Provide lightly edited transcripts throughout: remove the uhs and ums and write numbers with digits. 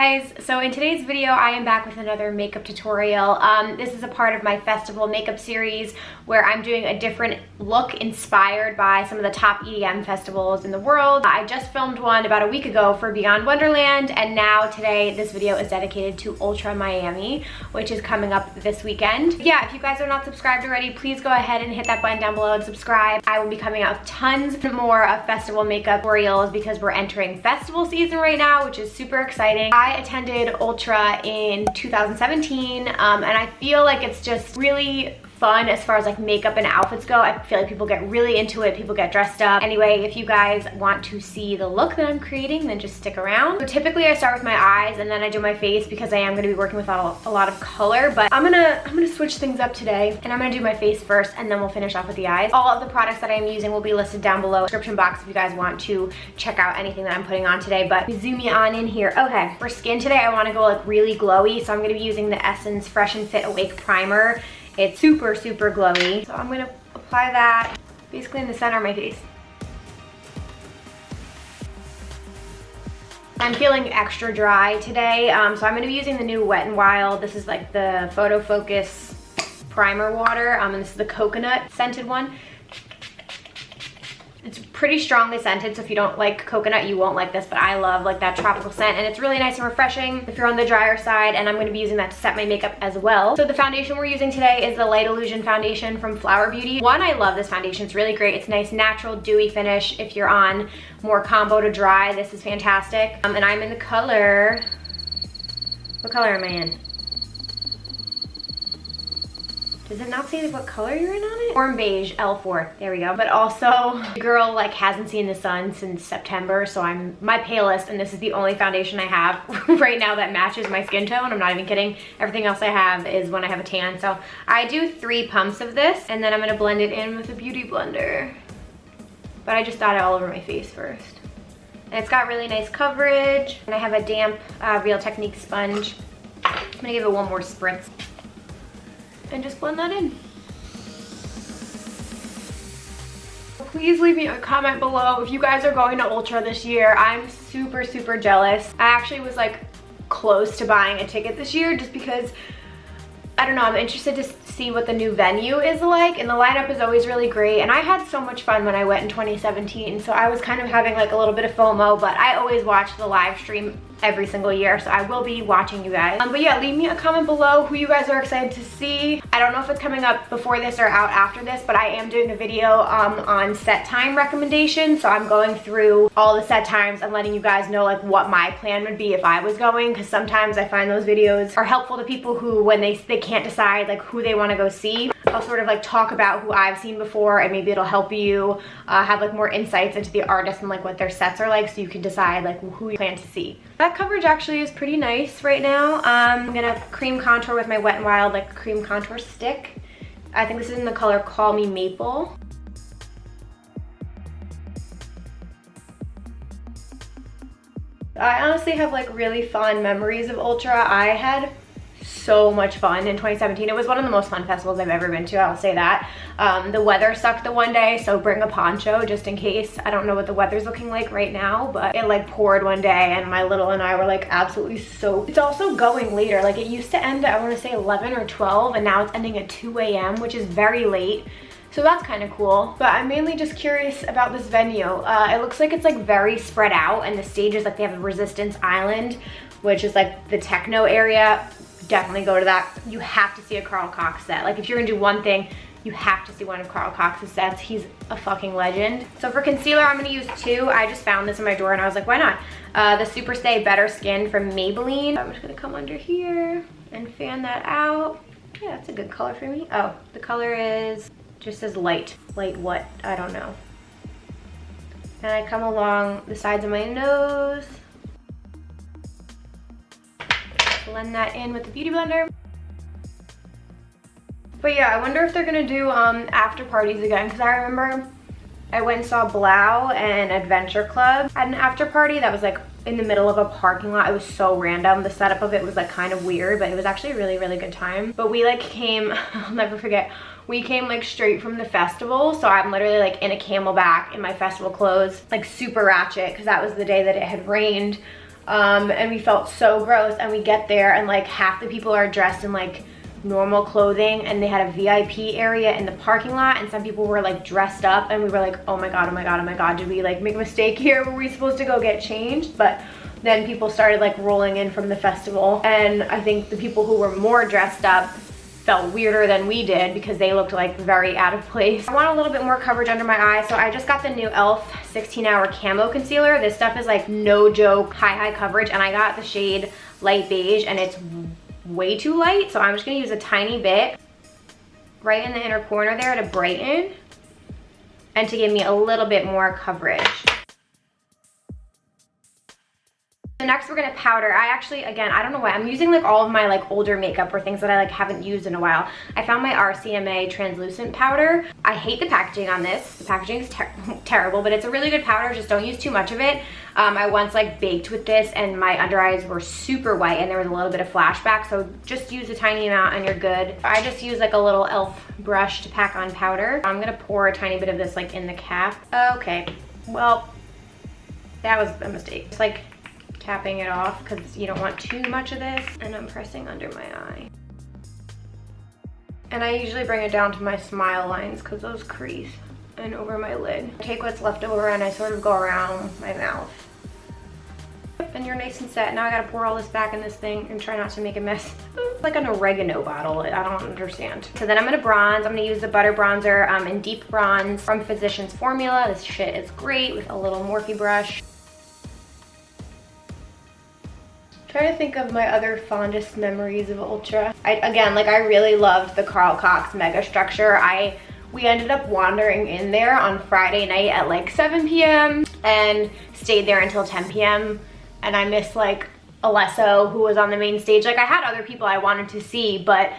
guys, so in today's video I am back with another makeup tutorial. This is a part of my festival makeup series where I'm doing a different look inspired by some of the top EDM festivals in the world. I just filmed one about a week ago for Beyond Wonderland, and now today this video is dedicated to Ultra Miami, which is coming up this weekend. Yeah, if you guys are not subscribed already, please go ahead and hit that button down below and subscribe. I will be coming out with tons more of festival makeup tutorials because we're entering festival season right now, which is super exciting. I attended Ultra in 2017 and I feel like it's just really fun as far as like makeup and outfits go. I feel like people get really into it, people get dressed up. Anyway, if you guys want to see the look that I'm creating, then just stick around. So typically I start with my eyes and then I do my face because I am going to be working with a lot of color, but I'm gonna switch things up today and I'm gonna do my face first and then we'll finish off with the eyes. All of the products that I'm using will be listed down below in the description box if you guys want to check out anything that I'm putting on today, but zoom you on in here. Okay, for skin today I want to go like really glowy, so I'm going to be using the Essence Fresh and Fit Awake Primer. It's super glowy. So I'm gonna apply that basically in the center of my face. I'm feeling extra dry today, so I'm gonna be using the new Wet n Wild. This is like the Photo Focus primer water, and this is the coconut scented one. It's pretty strongly scented, so if you don't like coconut, you won't like this, but I love like that tropical scent, and it's really nice and refreshing if you're on the drier side, and I'm going to be using that to set my makeup as well. So the foundation we're using today is the Light Illusion foundation from Flower Beauty. One, I love this foundation. It's really great. It's nice, natural, dewy finish. If you're on more combo to dry, this is fantastic. And I'm in the color, what color am I in? Does it not say what color you're in on it? Warm beige, L4, there we go. But also, the girl like hasn't seen the sun since September, so I'm my palest, and this is the only foundation I have right now that matches my skin tone. I'm not even kidding. Everything else I have is when I have a tan. So I do 3 pumps of this, and then I'm gonna blend it in with a beauty blender. But I just dot it all over my face first. And it's got really nice coverage, and I have a damp Real Technique sponge. I'm gonna give it one more spritz and just blend that in. Please leave me a comment below if you guys are going to Ultra this year. I'm super jealous. I actually was like close to buying a ticket this year just because, I don't know, I'm interested to see what the new venue is like, and the lineup is always really great, and I had so much fun when I went in 2017, so I was kind of having like a little bit of FOMO, but I always watch the live stream every single year, so I will be watching you guys. But yeah, leave me a comment below who you guys are excited to see. I don't know if it's coming up before this or out after this, but I am doing a video on set time recommendations, so I'm going through all the set times and letting you guys know like what my plan would be if I was going, because sometimes I find those videos are helpful to people who, when they can't decide like who they want to go see, I'll sort of like talk about who I've seen before, and maybe it'll help you have like more insights into the artists and like what their sets are like, so you can decide like who you plan to see. That coverage actually is pretty nice right now. I'm gonna cream contour with my Wet n Wild like cream contour stick. I think this is in the color Call Me Maple. I honestly have like really fond memories of Ultra. I had so much fun in 2017. It was one of the most fun festivals I've ever been to, I'll say that. The weather sucked the one day, so bring a poncho just in case. I don't know what the weather's looking like right now, but it like poured one day and my little and I were like absolutely soaked. It's also going later. Like it used to end at, I want to say 11 or 12, and now it's ending at 2 a.m., which is very late. So that's kind of cool. But I'm mainly just curious about this venue. It looks like it's like very spread out, and the stage is like they have a Resistance Island, which is like the techno area. Definitely go to that. You have to see a Carl Cox set. Like if you're gonna do one thing, you have to see one of Carl Cox's sets. He's a fucking legend. So for concealer, I'm gonna use 2. I just found this in my drawer and I was like, why not? The Superstay Better Skin from Maybelline. I'm just gonna come under here and fan that out. Yeah, that's a good color for me. Oh, the color is, just says light. Light what? I don't know. And I come along the sides of my nose. Blend that in with the beauty blender. But yeah, I wonder if they're gonna do after parties again, because I remember I went and saw Blau and Adventure Club at an after party that was like in the middle of a parking lot. It was so random. The setup of it was like kind of weird, but it was actually a really good time. But we like came, I'll never forget, we came like straight from the festival, so I'm literally like in a camelback in my festival clothes, like super ratchet, because that was the day that it had rained. and we felt so gross, and we get there and like half the people are dressed in like normal clothing, and they had a VIP area in the parking lot, and some people were like dressed up, and we were like, oh my god, oh my god, oh my god, did we like make a mistake here? Were we supposed to go get changed? But then people started like rolling in from the festival, and I think the people who were more dressed up felt weirder than we did because they looked like very out of place. I want a little bit more coverage under my eye, so I just got the new e.l.f. 16-hour Camo Concealer. This stuff is like no joke, high coverage, and I got the shade Light Beige, and it's way too light, so I'm just gonna use a tiny bit right in the inner corner there to brighten and to give me a little bit more coverage. So next we're gonna powder. I actually, again, I don't know why, I'm using like all of my like older makeup or things that I like haven't used in a while. I found my RCMA translucent powder. I hate the packaging on this. The packaging is terrible, but it's a really good powder, just don't use too much of it. I once like baked with this and my under eyes were super white and there was a little bit of flashback, so just use a tiny amount and you're good. I just use like a little e.l.f. brush to pack on powder. I'm gonna pour a tiny bit of this like in the cap. Okay, well, that was a mistake. It's like tapping it off because you don't want too much of this, and I'm pressing under my eye. And I usually bring it down to my smile lines because those crease, and over my lid. I take what's left over and I sort of go around my mouth. And you're nice and set. Now I gotta pour all this back in this thing and try not to make a mess. It's like an oregano bottle, I don't understand. So then I'm gonna bronze. I'm gonna use the Butter Bronzer in Deep Bronze from Physicians Formula. This shit is great with a little Morphe brush. Trying to think of my other fondest memories of Ultra. Again, like I really loved the Carl Cox Mega Structure. We ended up wandering in there on Friday night at like 7 p.m. and stayed there until 10 p.m. and I missed like Alesso, who was on the main stage. Like I had other people I wanted to see, but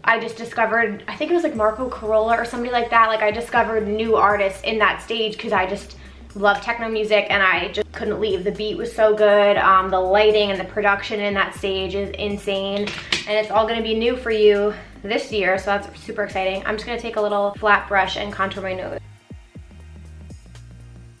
I just discovered, I think it was like Marco Carolla or somebody like that. Like I discovered new artists in that stage because I just love techno music and I just couldn't leave. The beat was so good. The lighting and the production in that stage is insane, and it's all gonna be new for you this year, so that's super exciting. I'm just gonna take a little flat brush and contour my nose.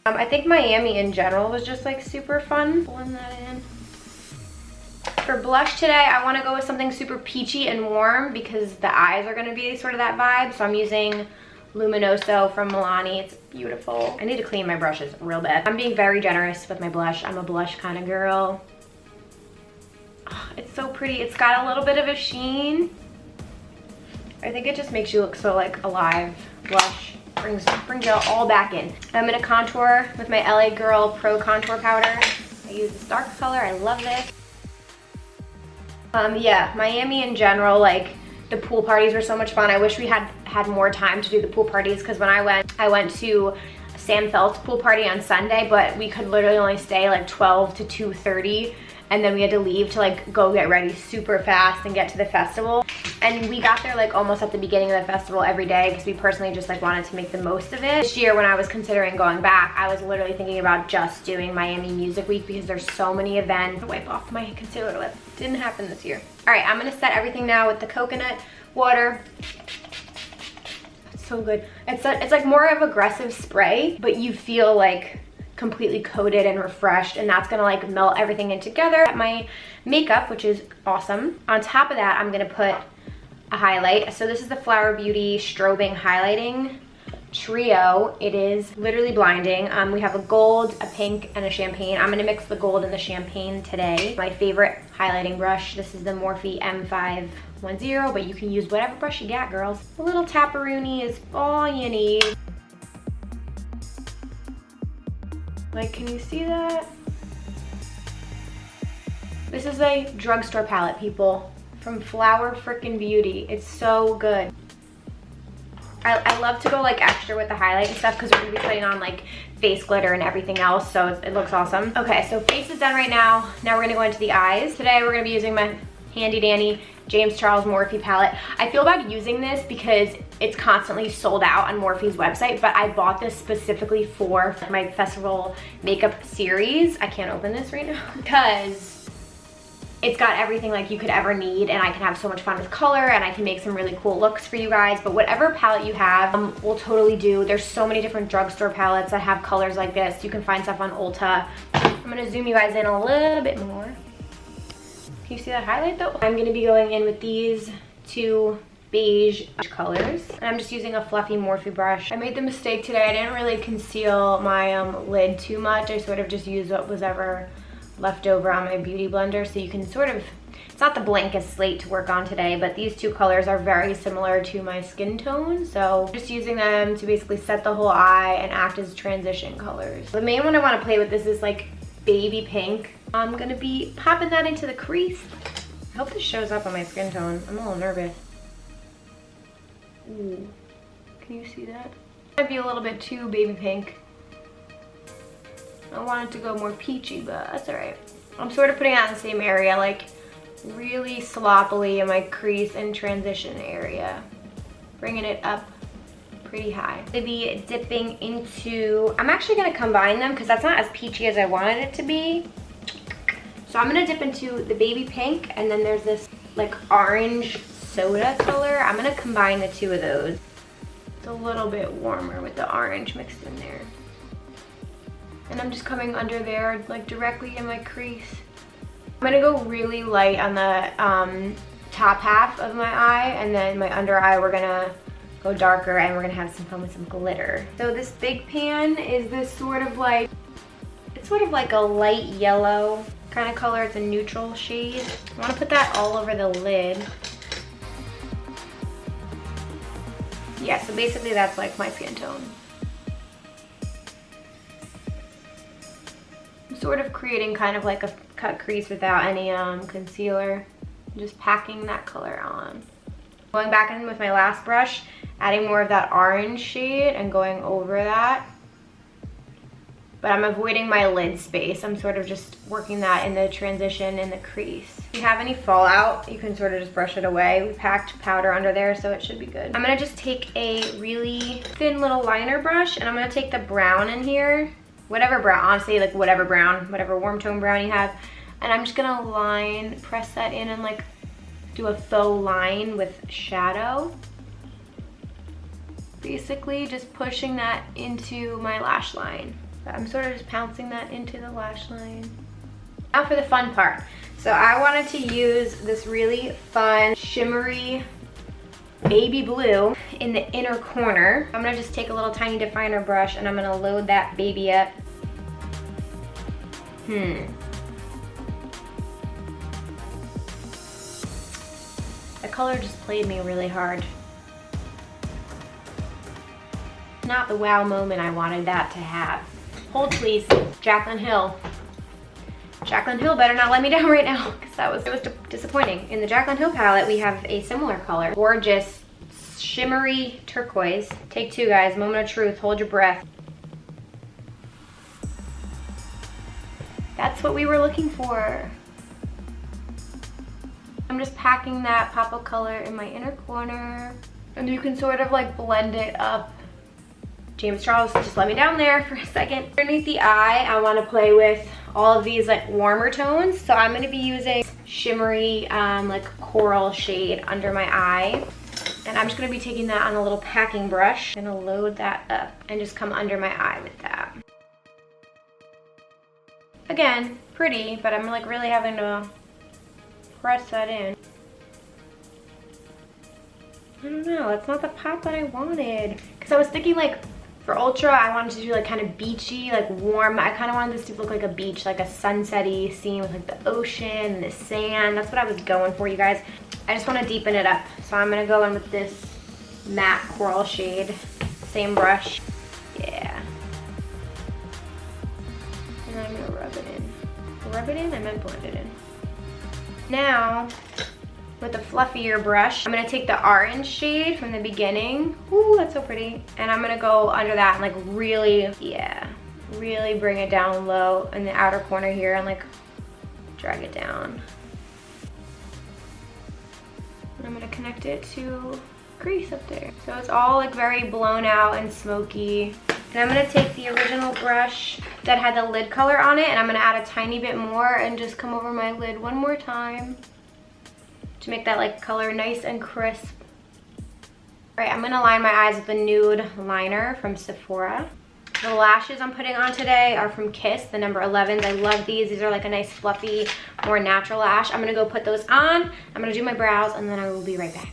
I think Miami in general was just like super fun. Pulling that in. For blush today, I wanna go with something super peachy and warm because the eyes are gonna be sort of that vibe, so I'm using Luminoso from Milani. It's beautiful. I need to clean my brushes real bad. I'm being very generous with my blush. I'm a blush kind of girl. Oh, it's so pretty. It's got a little bit of a sheen. I think it just makes you look so like alive. Blush brings it all back in. I'm gonna contour with my LA Girl Pro Contour Powder. I use this dark color. I love this. Yeah, Miami in general, like the pool parties were so much fun. I wish we had more time to do the pool parties because when I went to Sam Felt's pool party on Sunday, but we could literally only stay like 12 to 2:30, and then we had to leave to like go get ready super fast and get to the festival. And we got there like almost at the beginning of the festival every day because we personally just like wanted to make the most of it. This year when I was considering going back, I was literally thinking about just doing Miami Music Week because there's so many events. Wipe off my concealer lip. Didn't happen this year. All right, I'm gonna set everything now with the coconut water. It's so good. It's like more of aggressive spray, but you feel like completely coated and refreshed, and that's gonna like melt everything in together. My makeup, which is awesome. On top of that, I'm gonna put a highlight. So this is the Flower Beauty Strobing Highlighting Trio. It is literally blinding. We have a gold, a pink, and a champagne. I'm gonna mix the gold and the champagne today. My favorite highlighting brush, this is the Morphe M510, but you can use whatever brush you got, girls. A little taparoonie is all you need. Like, can you see that? This is a drugstore palette, people, from Flower Frickin' Beauty. It's so good. I love to go like extra with the highlight and stuff because we're gonna be putting on like face glitter and everything else, so it looks awesome. Okay, so face is done right now. Now we're gonna go into the eyes. Today we're gonna be using my handy dandy James Charles Morphe palette. I feel bad using this because it's constantly sold out on Morphe's website, but I bought this specifically for my festival makeup series. I can't open this right now because it's got everything like you could ever need, and I can have so much fun with color, and I can make some really cool looks for you guys. But whatever palette you have, will totally do. There's so many different drugstore palettes that have colors like this. You can find stuff on Ulta I'm gonna zoom you guys in a little bit more. Can you see that highlight though? I'm gonna be going in with these two beige colors, and I'm just using a fluffy Morphe brush. I made the mistake today, I didn't really conceal my lid too much. I sort of just used what was ever left over on my beauty blender, so you can sort of, it's not the blankest slate to work on today, but these two colors are very similar to my skin tone, so just using them to basically set the whole eye and act as transition colors. The main one I want to play with is like baby pink. I'm gonna be popping that into the crease. I hope this shows up on my skin tone. I'm a little nervous. Ooh, can you see that? Might be a little bit too baby pink. I want it to go more peachy, but that's all right. I'm sort of putting it in the same area, like really sloppily in my crease and transition area. Bringing it up pretty high. I'm gonna be dipping into, I'm actually gonna combine them because that's not as peachy as I wanted it to be. So I'm gonna dip into the baby pink, and then there's this like orange soda color. I'm gonna combine the two of those. It's a little bit warmer with the orange mixed in there. And I'm just coming under there, like directly in my crease. I'm gonna go really light on the top half of my eye, and then my under eye we're gonna go darker, and we're gonna have some fun with some glitter. So this big pan is this sort of like, it's sort of like a light yellow kind of color. It's a neutral shade. I wanna put that all over the lid. Yeah, so basically that's like my skin tone. I'm sort of creating kind of like a cut crease without any concealer. Just packing that color on. Going back in with my last brush, adding more of that orange shade and going over that. But I'm avoiding my lid space. I'm sort of just working that in the transition in the crease. If you have any fallout, you can sort of just brush it away. We packed powder under there, so it should be good. I'm gonna just take a really thin little liner brush, and I'm gonna take the brown in here. Whatever brown, honestly, like whatever brown, whatever warm tone brown you have. And I'm just gonna press that in and like do a faux line with shadow. Basically just pushing that into my lash line. I'm sort of just pouncing that into the lash line. Now for the fun part. So I wanted to use this really fun shimmery baby blue in the inner corner. I'm gonna just take a little tiny definer brush and I'm gonna load that baby up. The color just played me really hard. Not the wow moment I wanted that to have. Hold please, Jaclyn Hill. Jaclyn Hill better not let me down right now, because it was disappointing. In the Jaclyn Hill palette, we have a similar color. Gorgeous, shimmery turquoise. Take two, guys, moment of truth, hold your breath. That's what we were looking for. I'm just packing that pop of color in my inner corner, and you can sort of like blend it up. James Charles, just let me down there for a second. Underneath the eye, I want to play with all of these like warmer tones. So I'm going to be using shimmery like coral shade under my eye. And I'm just going to be taking that on a little packing brush. I'm going to load that up and just come under my eye with that. Again, pretty, but I'm like really having to press that in. I don't know, it's not the pop that I wanted. Because I was thinking like, for Ultra, I wanted to do like kind of beachy, like warm. I kind of wanted this to look like a beach, like a sunset-y scene with like the ocean and the sand. That's what I was going for, you guys. I just want to deepen it up. So I'm going to go in with this matte coral shade. Same brush. Yeah. And I'm going to rub it in. Rub it in? I meant blend it in. Now, with a fluffier brush, I'm gonna take the orange shade from the beginning. Ooh, that's so pretty. And I'm gonna go under that and like really, yeah, really bring it down low in the outer corner here and like drag it down. And I'm gonna connect it to crease up there. So it's all like very blown out and smoky. And I'm gonna take the original brush that had the lid color on it, and I'm gonna add a tiny bit more and just come over my lid one more time to make that like color nice and crisp. All right, I'm gonna line my eyes with the Nude liner from Sephora. The lashes I'm putting on today are from Kiss, the number 11s. I love these. These are like a nice fluffy, more natural lash. I'm gonna go put those on. I'm gonna do my brows and then I will be right back.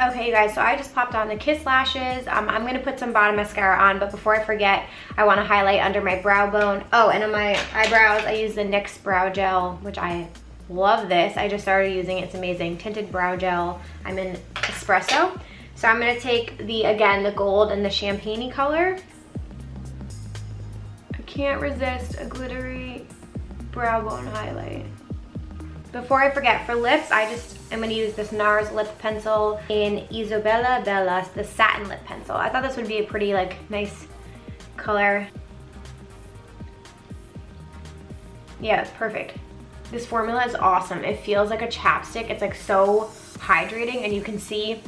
Okay, you guys, so I just popped on the Kiss lashes. I'm gonna put some bottom mascara on, but before I forget, I wanna highlight under my brow bone. Oh, and on my eyebrows, I use the NYX Brow Gel, which I love this. I just started using it, it's amazing. Tinted Brow Gel, I'm in Espresso. So I'm gonna take again, the gold and the champagne-y color. I can't resist a glittery brow bone highlight. Before I forget, for lips, I'm gonna use this NARS lip pencil in Isobella Bella, the satin lip pencil. I thought this would be a pretty nice color. Yeah, it's perfect. This formula is awesome. It feels like a chapstick. It's like so hydrating, and you can see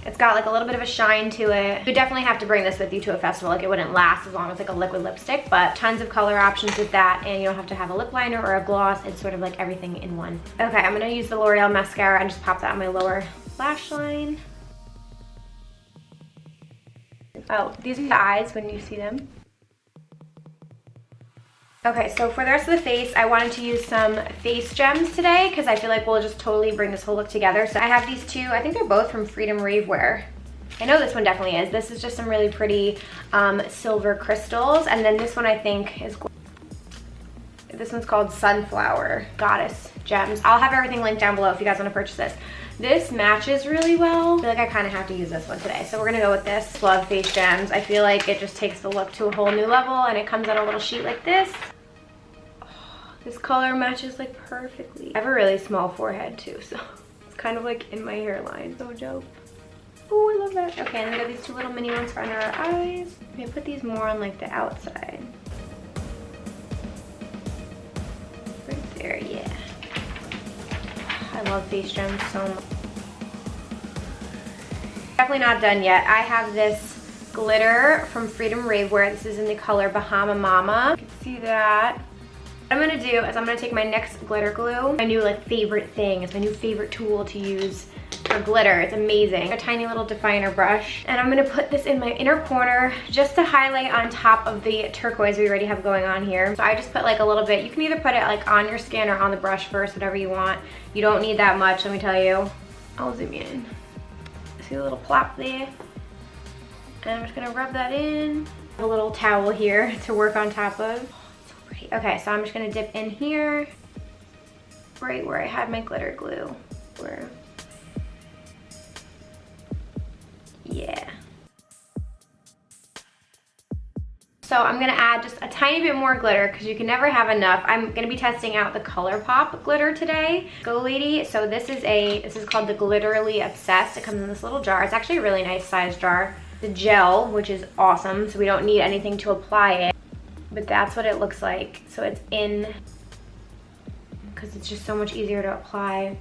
it's got a little bit of a shine to it. You definitely have to bring this with you to a festival. It wouldn't last as long as a liquid lipstick, but tons of color options with that, and you don't have to have a lip liner or a gloss. It's sort of like everything in one. Okay, I'm gonna use the L'Oreal mascara and just pop that on my lower lash line. Oh, these are the eyes when you see them. Okay, so for the rest of the face, I wanted to use some face gems today because I feel like we'll just totally bring this whole look together. So I have these two, I think they're both from Freedom Ravewear. I know this one definitely is. This is just some really pretty silver crystals. And then this one I think is, this one's called Sunflower Goddess Gems. I'll have everything linked down below if you guys want to purchase this. This matches really well. I feel like I kind of have to use this one today. So we're gonna go with this. Love face gems. I feel like it just takes the look to a whole new level, and it comes on a little sheet like this. This color matches perfectly. I have a really small forehead too, so it's kind of in my hairline. So dope. Oh, I love that. Okay, and then we got these two little mini ones for under our eyes. I'm gonna put these more on the outside. Right there, yeah. I love face gems so much. Definitely not done yet. I have this glitter from Freedom Ravewear. This is in the color Bahama Mama. You can see that. What I'm gonna do is I'm gonna take my NYX glitter glue. My new favorite thing. It's my new favorite tool to use for glitter. It's amazing. A tiny little definer brush. And I'm gonna put this in my inner corner just to highlight on top of the turquoise we already have going on here. So I just put a little bit. You can either put it on your skin or on the brush first, whatever you want. You don't need that much, let me tell you. I'll zoom in. See the little plop there? And I'm just gonna rub that in. A little towel here to work on top of. Okay, so I'm just gonna dip in here, right where I had my glitter glue. Yeah. So I'm gonna add just a tiny bit more glitter because you can never have enough. I'm gonna be testing out the ColourPop glitter today. Go Lady. So this is called the Glitterly Obsessed. It comes in this little jar. It's actually a really nice size jar. The gel, which is awesome, so we don't need anything to apply it. But that's what it looks like. So it's in, because it's just so much easier to apply.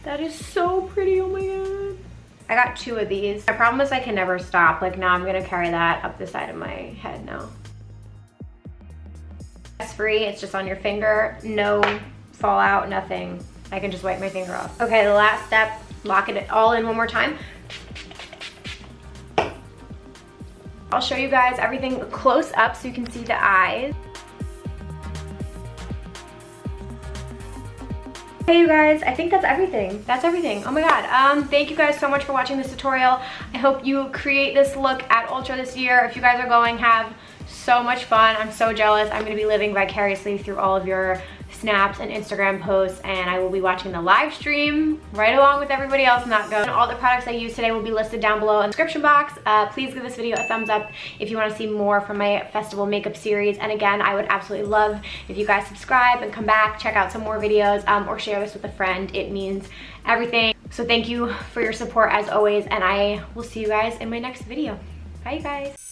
That is so pretty, oh my God. I got two of these. My problem is I can never stop. Now I'm gonna carry that up the side of my head now. It's free, it's just on your finger. No fallout, nothing. I can just wipe my finger off. Okay, the last step, lock it all in one more time. I'll show you guys everything close up so you can see the eyes. Hey you guys, I think that's everything. That's everything. Oh my God. Thank you guys so much for watching this tutorial. I hope you create this look at Ultra this year. If you guys are going, have so much fun. I'm so jealous. I'm gonna be living vicariously through all of your snaps and Instagram posts, and I will be watching the live stream right along with everybody else in that go. And all the products I use today will be listed down below in the description box. Please give this video a thumbs up if you want to see more from my festival makeup series. And again, I would absolutely love if you guys subscribe and come back, check out some more videos, or share this with a friend. It means everything. So thank you for your support as always, and I will see you guys in my next video. Bye, you guys.